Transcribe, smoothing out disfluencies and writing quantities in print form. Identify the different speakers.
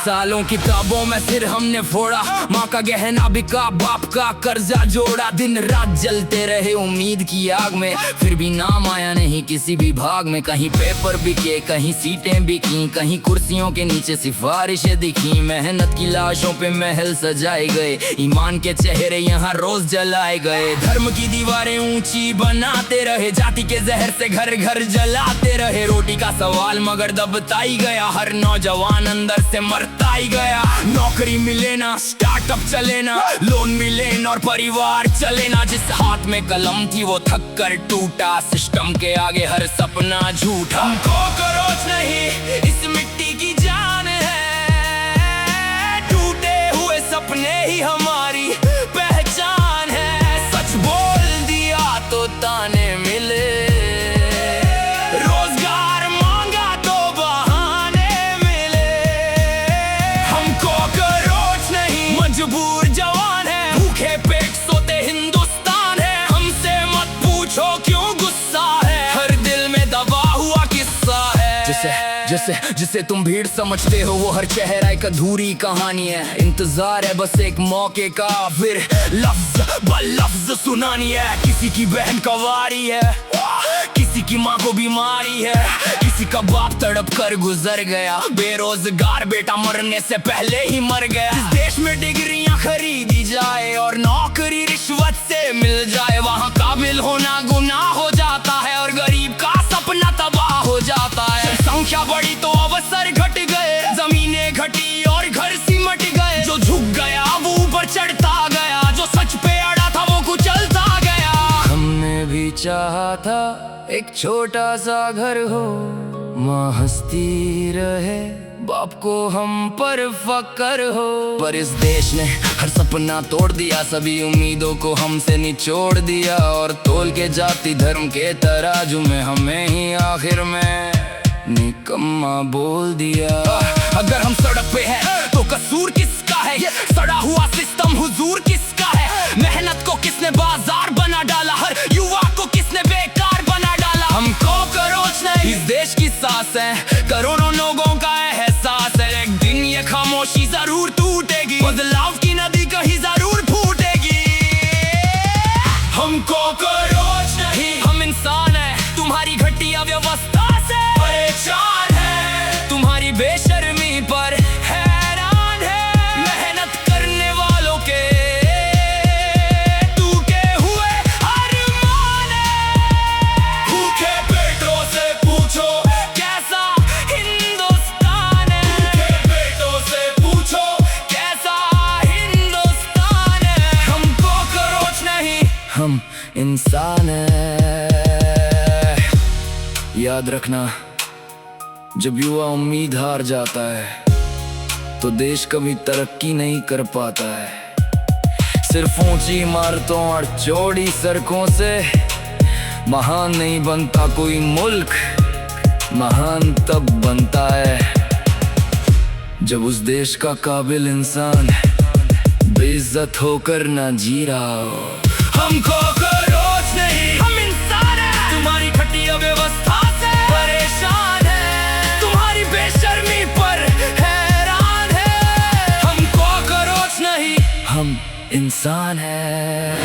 Speaker 1: सालों किताबों में सिर हमने फोड़ा, माँ का गहना बिका, बाप का कर्जा जोड़ा। दिन रात जलते रहे उम्मीद की आग में, फिर भी नाम आया नहीं किसी भी भाग में। कहीं पेपर बिके, कहीं सीटें बिकी, कहीं कुर्सियों के नीचे सिफारिशें दिखी। मेहनत की लाशों पे महल सजाए गए, ईमान के चेहरे यहाँ रोज जलाए गए। धर्म की दीवारें ऊंची बनाते रहे, जाति के जहर से घर घर जलाते रहे। रोटी का सवाल मगर दबता ही गया, हर नौजवान अंदर से मरता ही गया। नौकरी मिले ना, स्टार्टअप चले ना, लोन मिले ना और परिवार चले ना। जिस हाथ में कलम थी वो थक कर टूटा, सिस्टम के आगे हर सपना झूठा। हमको करोच नहीं इस मिट्टी की जान है, टूटे हुए सपने ही हमारी पहचान है। सच बोल दिया तो ताने मिले, रोजगार मांगा तो बहाने मिले। हमको करोच नहीं मजबूर जवान है, भूखे पेट सोते हिंदुस्तान है। हमसे मत पूछो क्यों गुस्सा है, हर दिल में दबा हुआ किस्सा है। जिसे तुम भीड़ समझते हो वो हर चेहरा एक अधूरी कहानी है। इंतजार है बस एक मौके का, फिर लफ्ज ब लफ्ज सुनानी है। किसी की बहन का वारी है, किसी की माँ को बीमारी है, किसी का बाप तड़प कर गुजर गया। बेरोजगार बेटा मरने से पहले ही मर गया। इस देश में डिग्रियां खरीदी जाए और नौकरी रिश्वत से मिल जाए, वहाँ काबिल होना गुनाह हो जाता है और गरीब का सपना तबाह हो जाता है। संख्या बढ़ी तो अवसर घट गए, जमीनें घटी और घर सिमट गए। जो झुक गया वो ऊपर चढ़ता गया, जो सच पे अड़ा था वो कुचलता गया। हमने भी चाहा था एक छोटा सा घर हो, माँ हंसती रहे, बाप को हम पर फक्र हो। पर इस देश ने हर सपना तोड़ दिया, सभी उम्मीदों को हमसे निचोड़ दिया। और तोल के जाति धर्म के तराजू में हमें ही आखिर में निकम्मा बोल दिया। अगर हम सड़क पे हैं तो कसूर किसका है, ये सड़ा हुआ सिस्टम हुजूर किसका है। मेहनत को किसने बाजार बना डाला, हर युवा को किसने बेकार बना डाला। हमको करोच नहीं इस देश की सांस है, करोड़ों लोगों का एहसास है। एक दिन ये खामोशी जरूर टूटेगी, बदलाव की नदी कहीं जरूर फूटेगी। हमको करोच नहीं, हम इंसान है, तुम्हारी घटिया व्यवस्था से परेशान है, तुम्हारी बेशर्मी पर हैरान है। मेहनत करने वालों के टूटे हुए अरमान है। भूखे पेटों से पूछो कैसा हिंदुस्तान है, भूखे पेटों से पूछो कैसा हिंदुस्तान है। हमको करोच नहीं, हम इंसान है। याद रखना, जब युवा उम्मीद हार जाता है तो देश कभी तरक्की नहीं कर पाता है। सिर्फ ऊंची इमारतों और चौड़ी सड़कों से महान नहीं बनता कोई मुल्क, महान तब बनता है जब उस देश का काबिल इंसान बेइज्जत होकर ना जी रहा हो। हमको करोच नहीं, हम इंसान हैं, तुम्हारी घटिया व्यवस्था से परेशान है, तुम्हारी बेशर्मी पर हैरान है। हमको करोच नहीं, हम इंसान हैं।